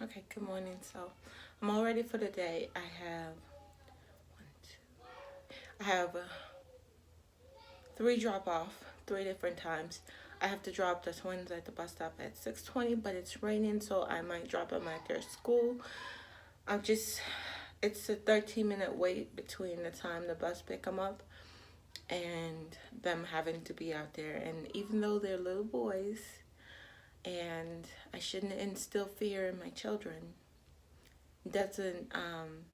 Okay, good morning. So I'm all ready for the day. I have 3 drop off, 3 different times. I have to drop the twins at the bus stop at 6:20, but it's raining, so I might drop them at their school. It's a 13-minute wait between the time the bus pick them up and them having to be out there. And even though they're little boys, and I shouldn't instill fear in my children, doesn't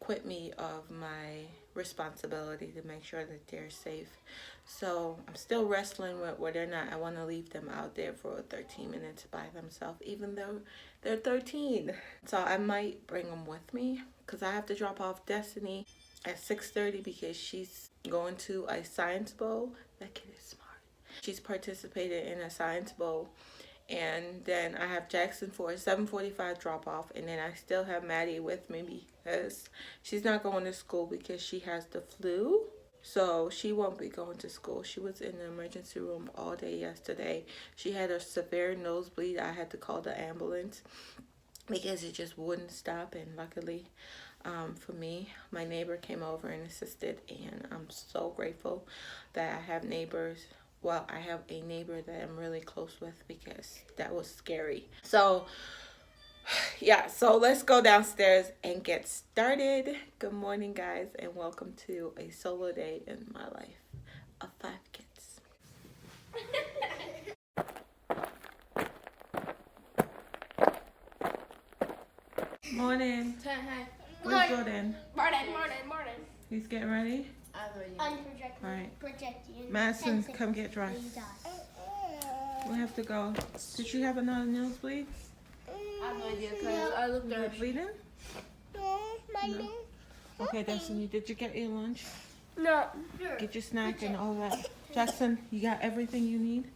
quit me of my responsibility to make sure that they're safe. So I'm still wrestling with whether or not I want to leave them out there for 13 minutes by themselves, even though they're 13. So I might bring them with me because I have to drop off Destiny at 6:30 because she's going to a science bowl. That kid is smart. She's participated in a science bowl. And then I have Jaxson for a 7:45 drop off, and then I still have Maddie with me because she's not going to school because she has the flu. So she won't be going to school. She was in the emergency room all day yesterday. She had a severe nosebleed. I had to call the ambulance because it just wouldn't stop. And luckily for me, my neighbor came over and assisted, and I'm so grateful that I have neighbors. Well, I have a neighbor that I'm really close with because that was scary. So, yeah, so let's go downstairs and get started. Good morning, guys, and welcome to a solo day in my life of 5 kids. Morning. Hi. Where's Jordan? Morning. He's getting ready? I'm Alright. projecting. Madison, come get dressed. We have to go. Did you have another nosebleed? I have no idea because I looked You were at bleeding? No. Okay, Destiny, did you get your lunch? No. Get your snack and all that. Jaxson, you got everything you need?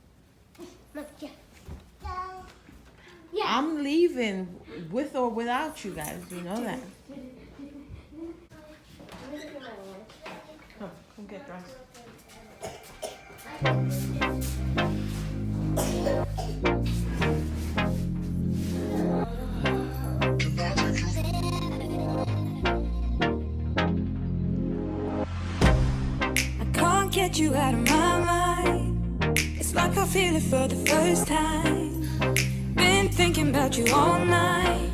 Yeah. I'm leaving with or without you guys. You know that. Come get dressed. I can't get you out of my mind. It's like I feel it for the first time. Been thinking about you all night.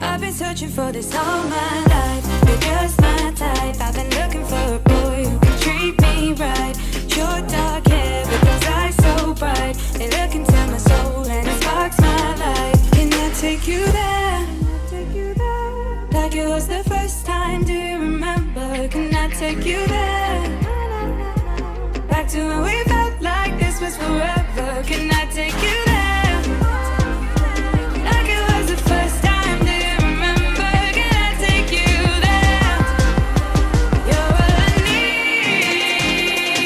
I've been searching for this all my life. You're just my type. I've been looking for a boy who can treat me right. Short dark hair with those eyes so bright. They look into my soul and it sparks my life. Can I take you there? Like it was the first time, do you remember? Can I take you there? Back to when we felt like this was forever. Can I take you there? Like it was the first time, do you remember? Can I take you there? You're all I need.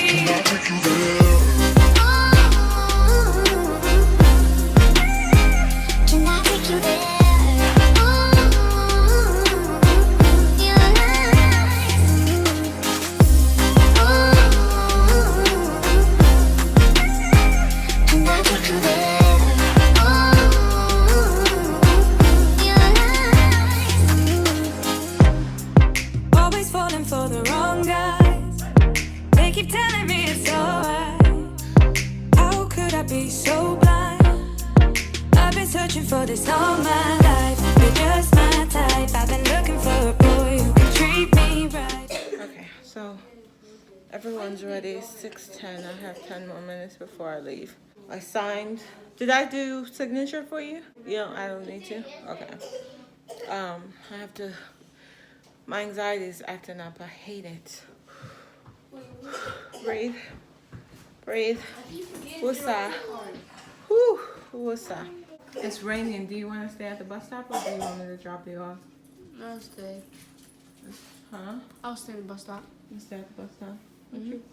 Can I take you there? Can I take you there? Keep telling me it's alright. How could I be so blind? I've been searching for this all my life. You're just my type. I've been looking for a boy who can treat me right. Okay, so everyone's ready. 6:10. I have 10 more minutes before I leave. I signed. Did I do signature for you? I don't need to? Okay. I have to. My anxiety is acting up. I hate it. Breathe. Woosah. Whew. Woosah. It's raining. Do you want to stay at the bus stop or do you want me to drop you off? I'll stay. Huh? I'll stay at the bus stop. You stay at the bus stop?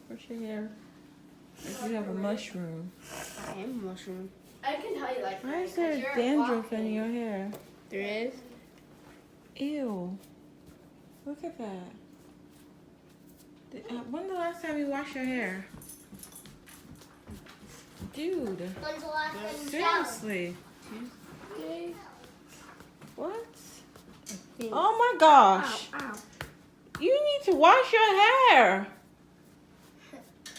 What's your hair? You have a mushroom. I am a mushroom. I can tell you like. Why is there dandruff in your hair? There is. Ew. Look at that. When the last time you washed your hair? Dude. When's the last time you showered? Seriously. Tuesday. What? Oh my gosh. Ow, ow. You need to wash your hair.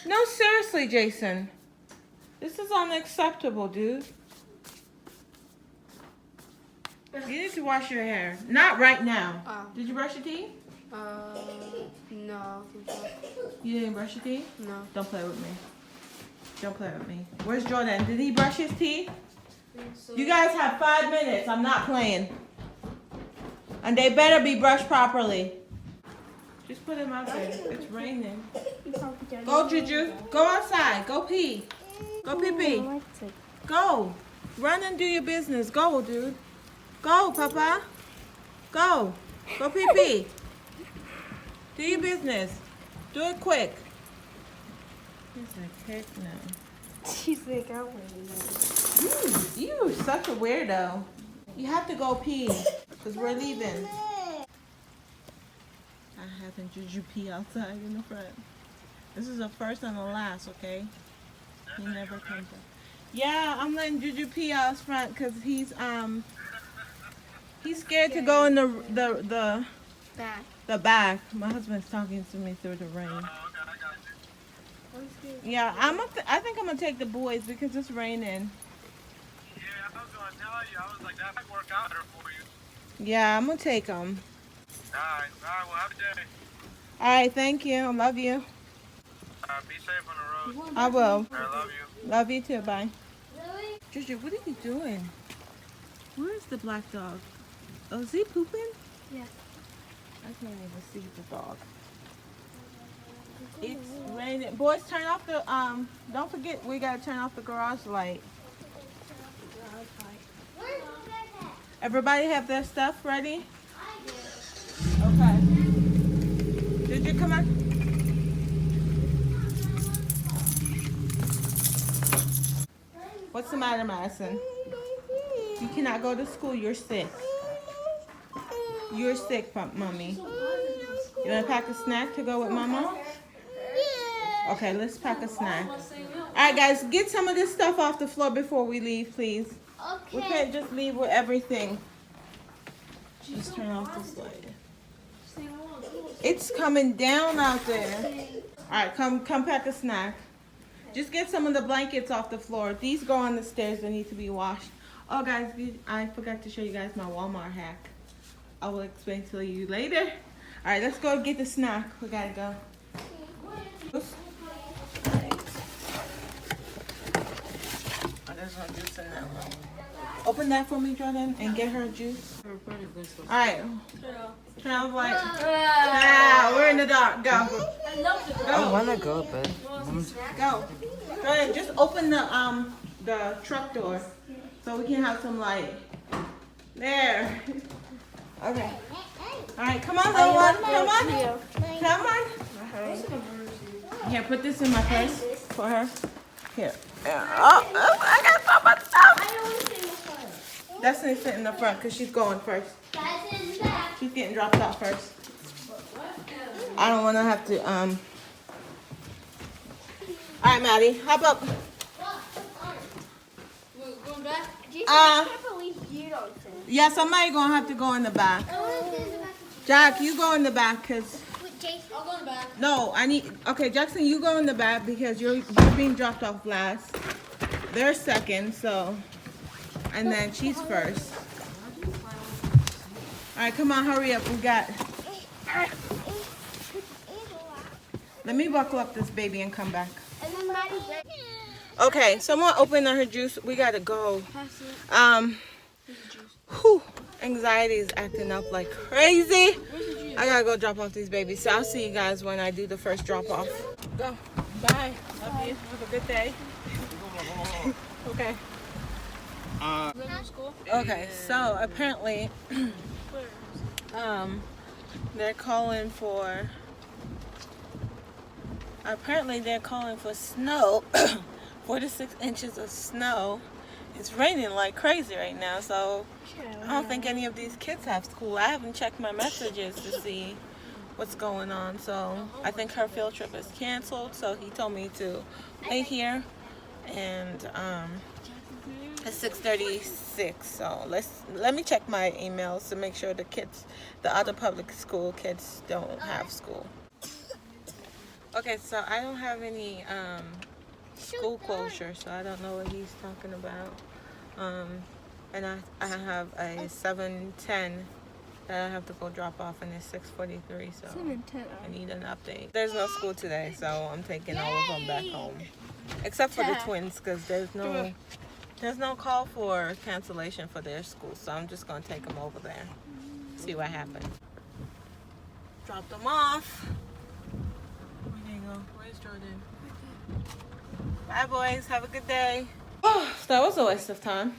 No, seriously, Jason. This is unacceptable, dude. You need to wash your hair. Not right now. Did you brush your teeth? No. You didn't brush your teeth? No. Don't play with me. Don't play with me. Where's Jordan? Did he brush his teeth? You guys have 5 minutes. I'm not playing. And they better be brushed properly. Just put him out there. It's raining. Go, Juju. Go outside. Go pee. Go pee pee. Go. Run and do your business. Go, dude. Go, Papa. Go. Go pee pee. Do your business. Do it quick. He's like, heck no. She's like, I'm waiting. You're such a weirdo. You have to go pee, because we're leaving. I having Juju pee outside in the front. This is the first and the last, okay? He never comes up. Yeah, I'm letting Juju pee out front because he's scared to go in the back. My husband's talking to me through the rain. Yeah, I think I'm gonna take the boys because it's raining. Yeah, I was gonna tell you. I was like, that might work out better for you. Yeah, I'm gonna take them. Alright, well, have a day. All right, thank you. I love you. Be safe on the road. I will. I love you. Love you too. Bye. Juju, what are you doing? Where is the black dog? Oh, is he pooping? Yeah. I can't even see the dog. It's raining. Boys, turn off the don't forget we gotta turn off the garage light. Everybody have their stuff ready? Okay. Did you come on? What's the matter, Madison? You cannot go to school. You're sick. You're sick, Mommy. You want to pack a snack to go with Mama? Okay, let's pack a snack. All right, guys, get some of this stuff off the floor before we leave, please. Okay. We can't just leave with everything. Just turn off this light. It's coming down out there. All right, come pack a snack. Just get some of the blankets off the floor. These go on the stairs. They need to be washed. Oh, guys, I forgot to show you guys my Walmart hack. I will explain to you later. All right, let's go get the snack. We gotta go. Oh, there's no juice in that one. Open that for me, Jordan, and get her juice. All right. Turn on the light. Ah, we're in the dark. Go. I wanna go, but Go. Jordan, just open the truck door so we can have some light. There. Okay. All right, come on, little one. Come on. Come on. Here, put this in my purse for her. Here. Oh, I got so much stuff. Destiny's sitting in the front because she's going first. She's getting dropped off first. I don't want to have to, All right, Maddie, hop up. Going back? Yeah, somebody gonna have to go in the back. Jack, you go in the back because. I'll go in the back. No, okay, Jackson, you go in the back because you're being dropped off last. They're second, so, and then she's first. All right, come on, hurry up. We got. Let me buckle up this baby and come back. Okay, someone opened her juice. We gotta go. Anxiety is acting up like crazy. I gotta go drop off these babies. So I'll see you guys when I do the first drop off. Go. Bye. Love you. Have a good day. Okay. Okay, so apparently they're calling for snow. 4 to 6 inches of snow. It's raining like crazy right now, so I don't think any of these kids have school. I haven't checked my messages to see what's going on, so I think her field trip is canceled, so he told me to wait here and It's 6:36, so let me check my emails to make sure the other public school kids don't have school. Okay, so I don't have any school closure, so I don't know what he's talking about. And I have a 7:10 that I have to go drop off, and it's 6:43, so I need an update. There's no school today, so I'm taking all of them back home, except for the twins, because there's no call for cancellation for their school, so I'm just gonna take them over there, see what happens. Drop them off. Where they go? Where's Jordan? Bye, boys. Have a good day. Oh, so that was a waste of time.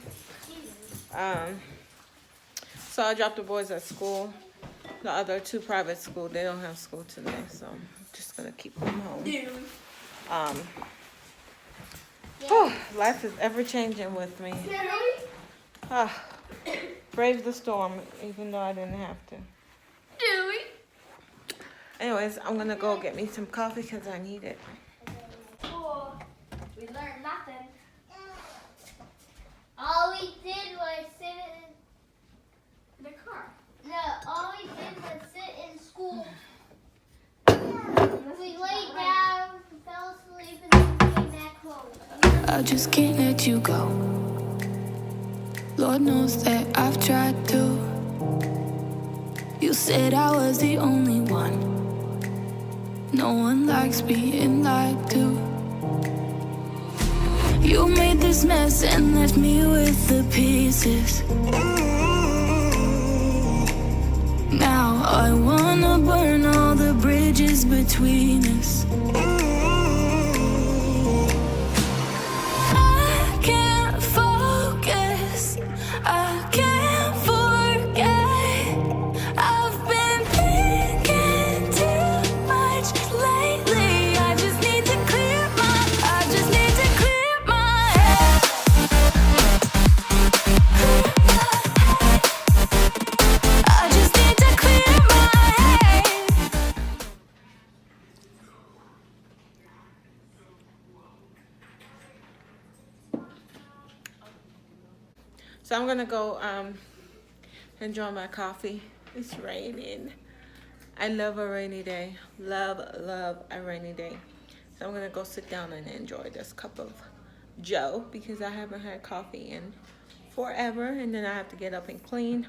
So I dropped the boys at school. The other two private school, they don't have school today, so I'm just gonna keep them home. Life is ever changing with me. Brave the storm, even though I didn't have to. Anyways, I'm gonna go get me some coffee because I need it. We learned nothing. All we did was sit in the car. No, all we did was sit in school. We laid down, fell asleep, and then came back home. I just can't let you go. Lord knows that I've tried to. You said I was the only one. No one likes being lied to. You made this mess and left me with the pieces. Now I wanna burn all the bridges between us. I can't focus, I can't forget. I've been thinking too much lately. I just need to clear my head. I just need to clear my head. So I'm gonna go enjoy my coffee. It's raining. I love a rainy day. Love a rainy day. So I'm gonna go sit down and enjoy this cup of Joe because I haven't had coffee in forever, and then I have to get up and clean.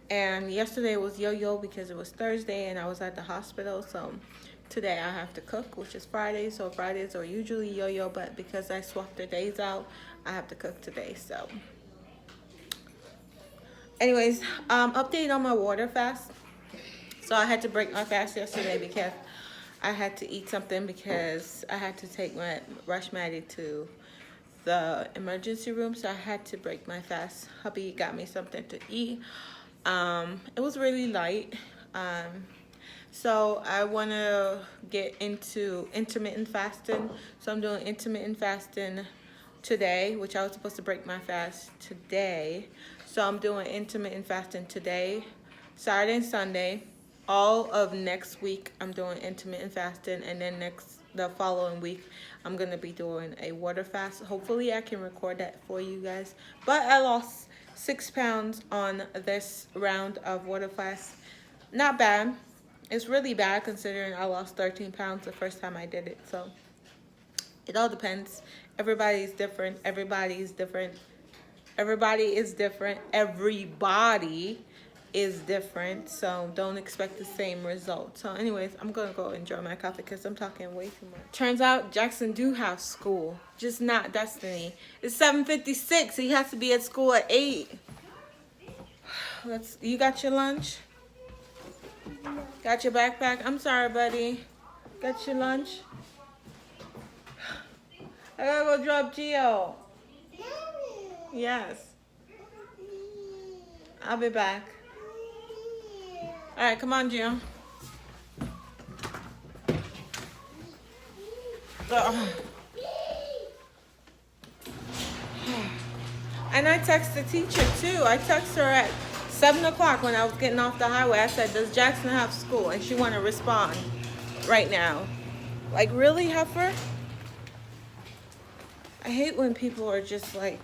And yesterday was yo-yo because it was Thursday and I was at the hospital, so today I have to cook, which is Friday. So Fridays are usually yo-yo, but because I swapped the days out, I have to cook today. So anyways, update on my water fast. So I had to break my fast yesterday because I had to eat something because I had to take my Rush Maddie to the emergency room, so I had to break my fast. Hubby got me something to eat. It was really light. So I want to get into intermittent fasting. So I'm doing intermittent fasting today, which I was supposed to break my fast today. So I'm doing intermittent fasting today, Saturday and Sunday. All of next week I'm doing intermittent fasting, and then the following week I'm gonna be doing a water fast. Hopefully I can record that for you guys. But I lost 6 pounds on this round of water fast. Not bad. It's really bad considering I lost 13 pounds the first time I did it. So it all depends. Everybody's different. Everybody is different. Everybody is different. Everybody is different. So don't expect the same result. So anyways, I'm going to go enjoy my coffee because I'm talking way too much. Turns out Jackson do have school. Just not Destiny. It's 7:56. He has to be at school at 8. You got your lunch? Got your backpack? I'm sorry, buddy. Got your lunch? I gotta go drop Gio. Yes. I'll be back. Alright, come on, Gio. And I text the teacher too. I text her at 7 o'clock when I was getting off the highway. I said, does Jackson have school? And she want to respond right now. Like, really, Heifer? I hate when people are just like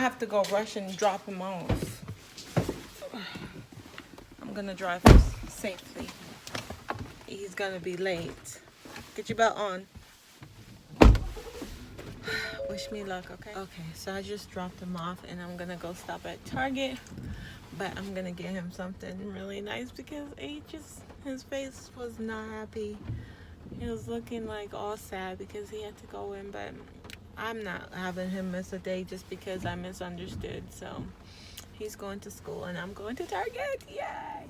have to go rush and drop him off. I'm gonna drive safely. He's gonna be late. Get your belt on. Wish me luck, okay? Okay, so I just dropped him off and I'm gonna go stop at Target. But I'm gonna get him something really nice because his face was not happy. He was looking like all sad because he had to go in, but I'm not having him miss a day just because I misunderstood. So he's going to school and I'm going to Target. Yay!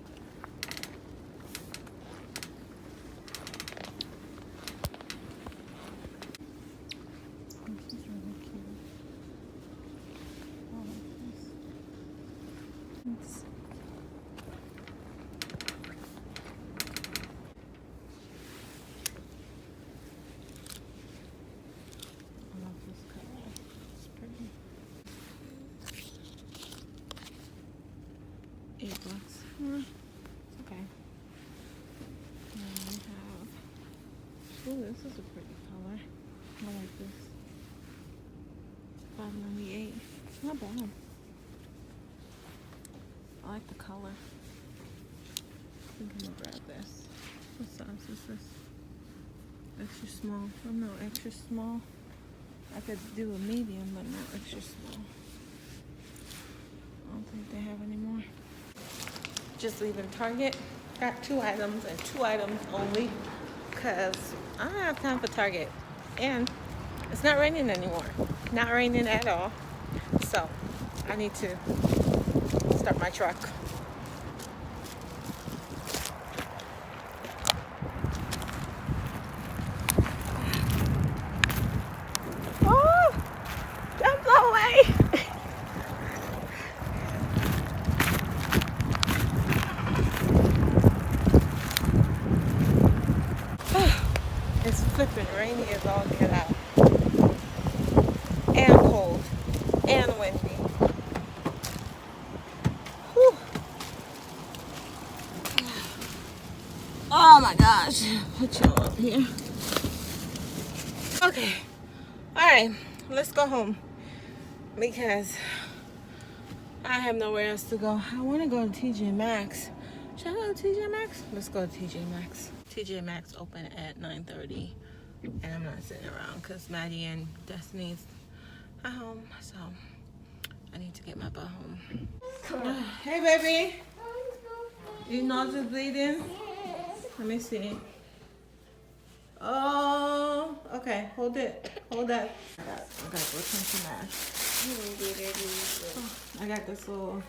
$8. Okay. And we have. Oh, this is a pretty color. I like this. $5.98. Not bad. I like the color. I think I'm gonna grab this. What size is this? Extra small. Oh no, extra small. I could do a medium, but not extra small. I don't think they have any more. Just leaving Target. Got 2 items and 2 items only because I don't have time for Target. And it's not raining anymore. Not raining at all. So I need to start my truck. Oh, don't blow away. It's flipping rainy as all get out. And cold. And windy. Whew. Oh my gosh. Put you up here. Okay. Alright. Let's go home. Because I have nowhere else to go. I want to go to TJ Maxx. Should I go to TJ Maxx? Let's go to TJ Maxx. TJ Maxx open at 9:30. And I'm not sitting around because Maddie and Destiny's at home. So I need to get my butt home. Hey, baby. Your nose is bleeding? Let me see. Oh, okay. Hold it. Hold that. I got to go turn some mash. I got this little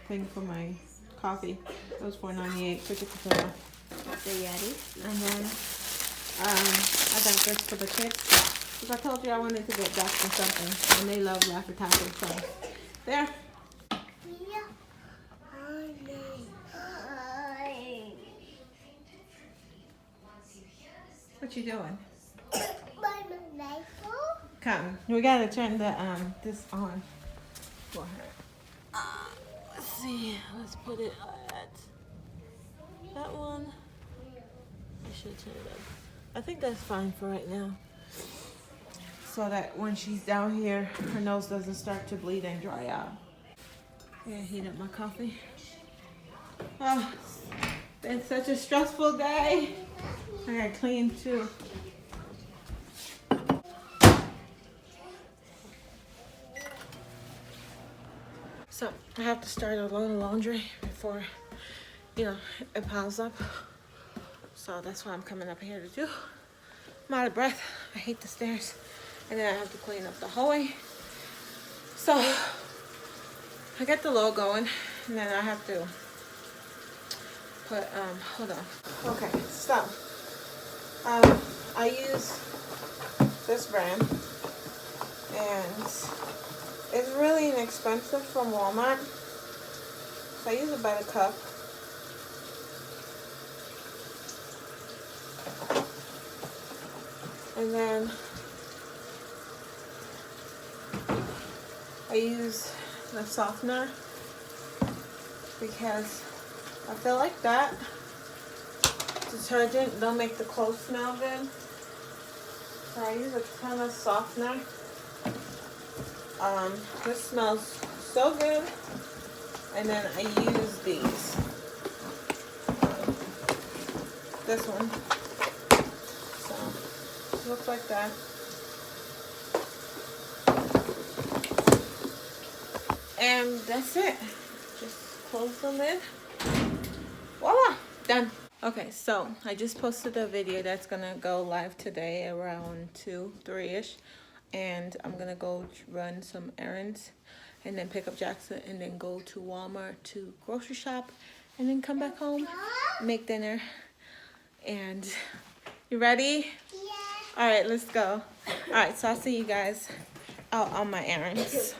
thing for my coffee. It was $4.98. 50% off. The Yeti. And then I got this for the kids. Because I told you I wanted to get Jaxson something. And they love Laffy Taffy. So, there. What you doing? Come. We gotta turn the this on for her. Let's see. Let's put it at that one. I should turn it up. I think that's fine for right now. So that when she's down here, her nose doesn't start to bleed and dry out. Yeah, heat up my coffee. Oh, been such a stressful day. I gotta clean too. So I have to start a load of laundry before, it piles up. So that's what I'm coming up here to do. I'm out of breath. I hate the stairs. And then I have to clean up the hallway. So I got the load going, and then I have to put, hold on. Okay, so I use this brand, and it's really inexpensive from Walmart. So I use it by the cup. And then I use the softener because I feel like that detergent don't make the clothes smell good. So I use a ton of softener. This smells so good. And then I use these. This one. So, looks like that. And that's it. Just close the lid. Voila! Done. Okay, so I just posted a video that's gonna go live today around 2, 3-ish. And I'm gonna go run some errands and then pick up Jackson and then go to Walmart to grocery shop and then come back home, make dinner. And you ready? Yeah. All right, let's go. All right, so I'll see you guys out on my errands.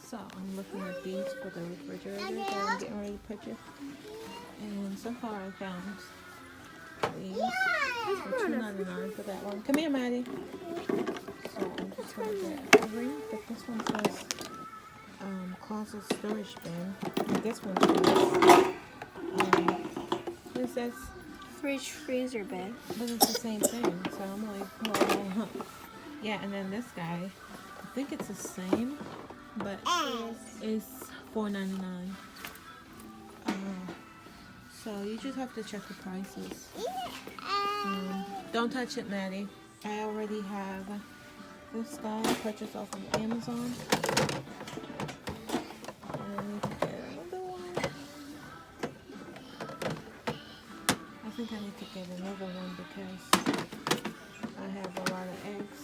So I'm looking at these for the refrigerator that I'm getting ready to purchase. And so far I found these for $2.99 for that one. Come here, Maddie. So I'm just gonna get a ring, but this one says closet storage bin. And this one says what is this? Fridge freezer bin. But it's the same thing. So I'm like, well, yeah. And then this guy, I think it's the same, but it's $4.99. So you just have to check the prices. Don't touch it, Maddie. I already have this guy purchased off of Amazon. And I need to get another one. I think I need to get another one because I have a lot of eggs.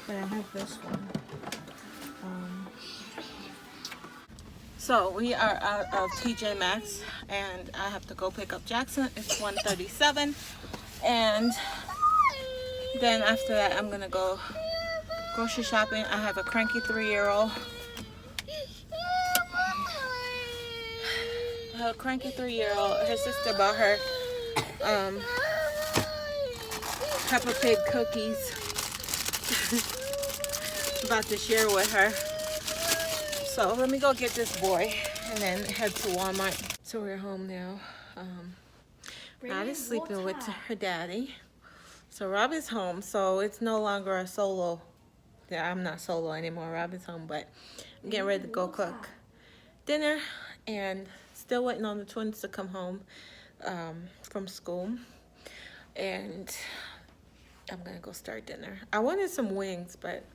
But I have this one. So we are out of TJ Maxx and I have to go pick up Jackson. It's 1:37, and then after that I'm gonna go grocery shopping. I have a cranky 3-year-old. Her cranky 3-year-old. Her sister bought her Peppa Pig cookies. About to share with her. So let me go get this boy and then head to Walmart. So we're home now. Maddie's sleeping with her daddy. So Rob is home. So it's no longer a solo. Yeah, I'm not solo anymore. Rob is home, but I'm getting ready to go cook dinner and still waiting on the twins to come home from school. And I'm gonna go start dinner. I wanted some wings, but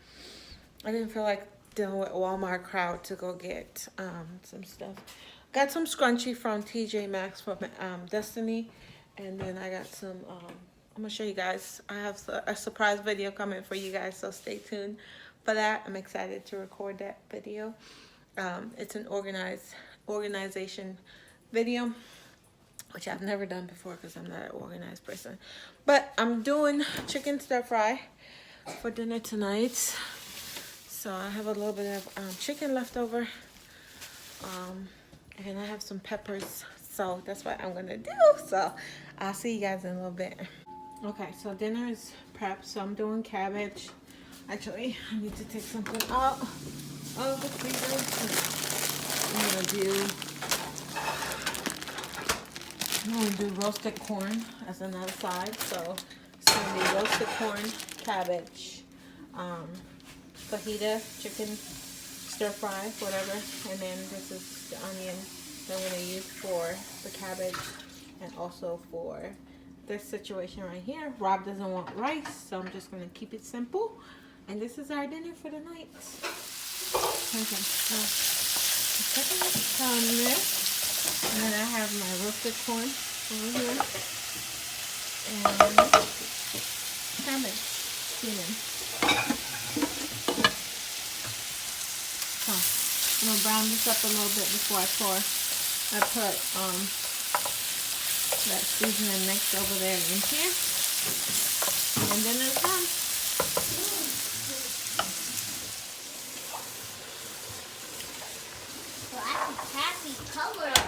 I didn't feel like dealing with Walmart crowd to go get some stuff. Got some scrunchie from TJ Maxx from Destiny, and then I got some I'm gonna show you guys. I have a surprise video coming for you guys, so stay tuned for that. I'm excited to record that video. It's an organization video, which I've never done before because I'm not an organized person. But I'm doing chicken stir fry for dinner tonight. So I have a little bit of chicken left over, and I have some peppers, so that's what I'm gonna do. So I'll see you guys in a little bit. Okay, so dinner is prepped. So I'm doing cabbage. Actually, I need to take something out of the freezer. I'm gonna do roasted corn as another side. So it's gonna be roasted corn, cabbage, fajita, chicken, stir fry, whatever. And then this is the onion that I'm going to use for the cabbage and also for this situation right here. Rob doesn't want rice, so I'm just going to keep it simple. And this is our dinner for the night. Okay, so second on this. And then I have my roasted corn over here. And cabbage, steaming. I'm gonna brown this up a little bit before I put that seasoning mix over there in here, and then it's done. Well, that's a happy color.